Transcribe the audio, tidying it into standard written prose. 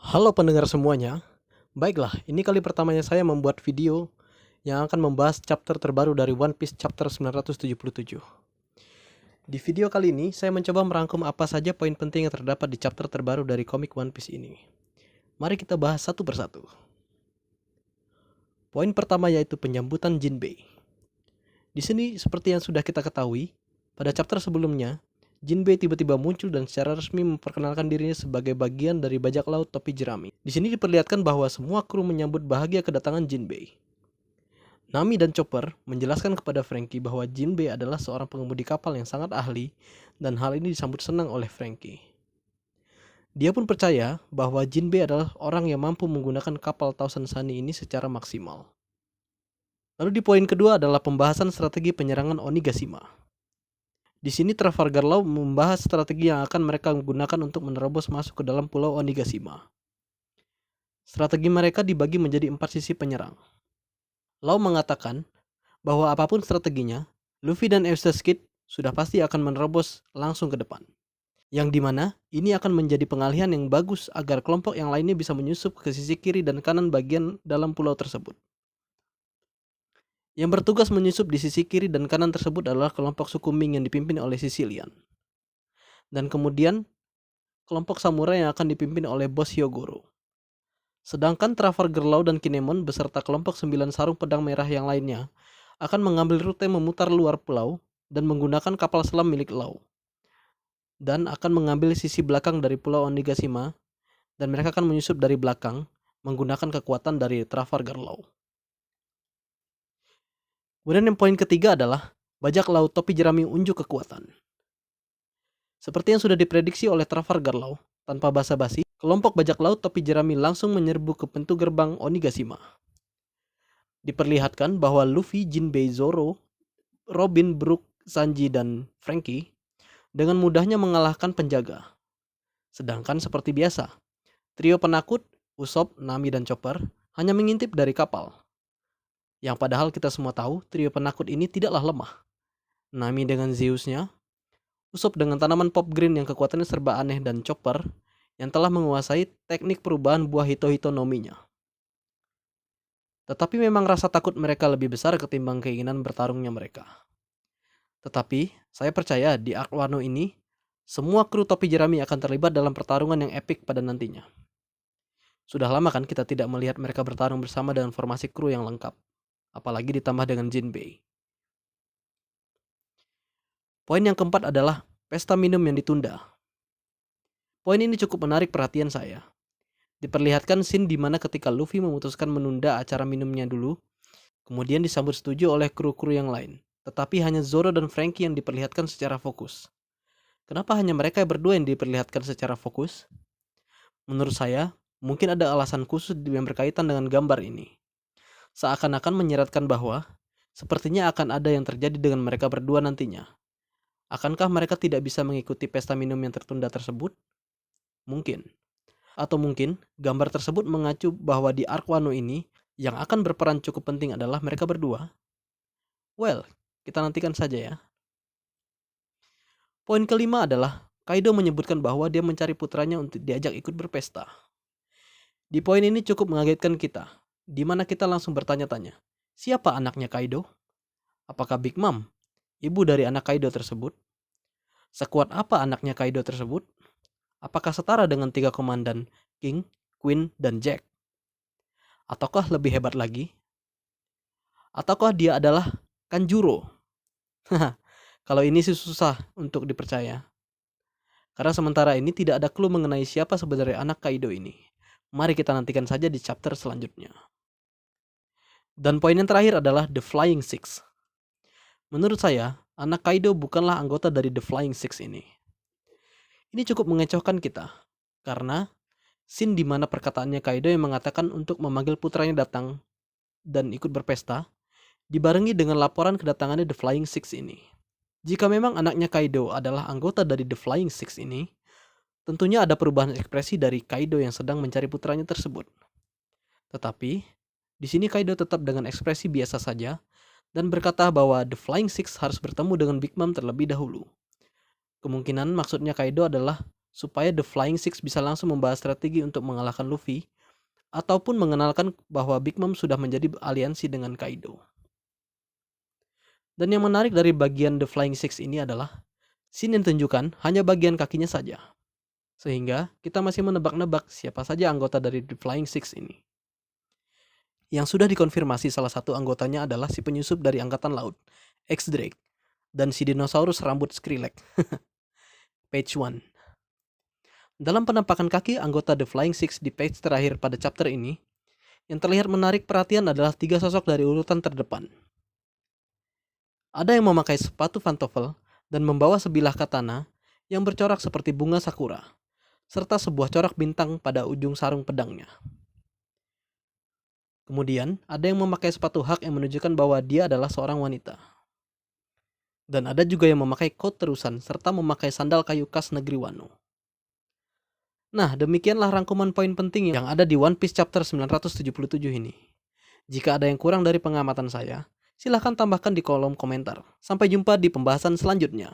Halo pendengar semuanya, baiklah ini kali pertamanya saya membuat video yang akan membahas chapter terbaru dari One Piece chapter 977. Di video kali ini saya mencoba merangkum apa saja poin penting yang terdapat di chapter terbaru dari komik One Piece ini. Mari kita bahas satu persatu. Poin pertama yaitu penyambutan Jinbei. Di sini seperti yang sudah kita ketahui, pada chapter sebelumnya, Jinbei tiba-tiba muncul dan secara resmi memperkenalkan dirinya sebagai bagian dari bajak laut topi jerami. Di sini diperlihatkan bahwa semua kru menyambut bahagia kedatangan Jinbei. Nami dan Chopper menjelaskan kepada Franky bahwa Jinbei adalah seorang pengemudi kapal yang sangat ahli dan hal ini disambut senang oleh Franky. Dia pun percaya bahwa Jinbei adalah orang yang mampu menggunakan kapal Thousand Sunny ini secara maksimal. Lalu di poin kedua adalah pembahasan strategi penyerangan Onigashima. Di sini Trafalgar Law membahas strategi yang akan mereka gunakan untuk menerobos masuk ke dalam pulau Onigashima. Strategi mereka dibagi menjadi 4 sisi penyerang. Law mengatakan bahwa apapun strateginya, Luffy dan Eustace Kid sudah pasti akan menerobos langsung ke depan. Yang dimana ini akan menjadi pengalihan yang bagus agar kelompok yang lainnya bisa menyusup ke sisi kiri dan kanan bagian dalam pulau tersebut. Yang bertugas menyusup di sisi kiri dan kanan tersebut adalah kelompok suku Ming yang dipimpin oleh Sicilian. Dan kemudian kelompok samurai yang akan dipimpin oleh bos Hyogoro. Sedangkan Trafalgar Law dan Kinemon beserta kelompok 9 sarung pedang merah yang lainnya akan mengambil rute memutar luar pulau dan menggunakan kapal selam milik Law. Dan akan mengambil sisi belakang dari pulau Onigashima dan mereka akan menyusup dari belakang menggunakan kekuatan dari Trafalgar Law. Kemudian yang poin ketiga adalah bajak laut topi jerami unjuk kekuatan. Seperti yang sudah diprediksi oleh Trafalgar Law, tanpa basa-basi, kelompok bajak laut topi jerami langsung menyerbu ke pintu gerbang Onigashima. Diperlihatkan bahwa Luffy, Jinbei, Zoro, Robin, Brook, Sanji, dan Franky dengan mudahnya mengalahkan penjaga. Sedangkan seperti biasa, trio penakut, Usopp, Nami, dan Chopper hanya mengintip dari kapal. Yang padahal kita semua tahu trio penakut ini tidaklah lemah. Nami dengan Zeusnya, Usopp dengan tanaman pop green yang kekuatannya serba aneh, dan Chopper yang telah menguasai teknik perubahan buah hito-hito nominya. Tetapi memang rasa takut mereka lebih besar ketimbang keinginan bertarungnya mereka. Tetapi saya percaya di Arc Wano ini, semua kru topi jerami akan terlibat dalam pertarungan yang epik pada nantinya. Sudah lama kan kita tidak melihat mereka bertarung bersama dengan formasi kru yang lengkap, apalagi ditambah dengan Jinbei. Poin yang keempat adalah pesta minum yang ditunda. Poin ini cukup menarik perhatian saya. Diperlihatkan scene di mana ketika Luffy memutuskan menunda acara minumnya dulu, kemudian disambut setuju oleh kru-kru yang lain. Tetapi hanya Zoro dan Franky yang diperlihatkan secara fokus. Kenapa hanya mereka berdua yang diperlihatkan secara fokus? Menurut saya, mungkin ada alasan khusus yang berkaitan dengan gambar ini. Seakan-akan menyeratkan bahwa sepertinya akan ada yang terjadi dengan mereka berdua nantinya. Akankah mereka tidak bisa mengikuti pesta minum yang tertunda tersebut? Mungkin. Atau mungkin gambar tersebut mengacu bahwa di Arc Wano ini yang akan berperan cukup penting adalah mereka berdua. Well, kita nantikan saja ya. Poin kelima adalah Kaido menyebutkan bahwa dia mencari putranya untuk diajak ikut berpesta. Di poin ini cukup mengagetkan kita, di mana kita langsung bertanya-tanya, siapa anaknya Kaido? Apakah Big Mom, ibu dari anak Kaido tersebut? Sekuat apa anaknya Kaido tersebut? Apakah setara dengan 3 komandan King, Queen, dan Jack? Ataukah lebih hebat lagi? Ataukah dia adalah Kanjuro? Kalau ini sih susah untuk dipercaya. Karena sementara ini tidak ada clue mengenai siapa sebenarnya anak Kaido ini. Mari kita nantikan saja di chapter selanjutnya. Dan poin yang terakhir adalah The Flying Six. Menurut saya, anak Kaido bukanlah anggota dari The Flying Six ini. Ini cukup mengecohkan kita. Karena scene di mana perkataannya Kaido yang mengatakan untuk memanggil putranya datang dan ikut berpesta, dibarengi dengan laporan kedatangannya The Flying Six ini. Jika memang anaknya Kaido adalah anggota dari The Flying Six ini, tentunya ada perubahan ekspresi dari Kaido yang sedang mencari putranya tersebut. Tetapi, di sini Kaido tetap dengan ekspresi biasa saja dan berkata bahwa The Flying Six harus bertemu dengan Big Mom terlebih dahulu. Kemungkinan maksudnya Kaido adalah supaya The Flying Six bisa langsung membahas strategi untuk mengalahkan Luffy, ataupun mengenalkan bahwa Big Mom sudah menjadi aliansi dengan Kaido. Dan yang menarik dari bagian The Flying Six ini adalah scene yang ditunjukkan hanya bagian kakinya saja. Sehingga kita masih menebak-nebak siapa saja anggota dari The Flying Six ini. Yang sudah dikonfirmasi salah satu anggotanya adalah si penyusup dari Angkatan Laut, X-Drake, dan si dinosaurus rambut Skrillex. Page 1. Dalam penampakan kaki anggota The Flying Six di page terakhir pada chapter ini, yang terlihat menarik perhatian adalah 3 sosok dari urutan terdepan. Ada yang memakai sepatu pantofel dan membawa sebilah katana yang bercorak seperti bunga sakura, serta sebuah corak bintang pada ujung sarung pedangnya. Kemudian, ada yang memakai sepatu hak yang menunjukkan bahwa dia adalah seorang wanita. Dan ada juga yang memakai coat terusan serta memakai sandal kayu khas negeri Wano. Nah, demikianlah rangkuman poin penting yang ada di One Piece chapter 977 ini. Jika ada yang kurang dari pengamatan saya, silahkan tambahkan di kolom komentar. Sampai jumpa di pembahasan selanjutnya.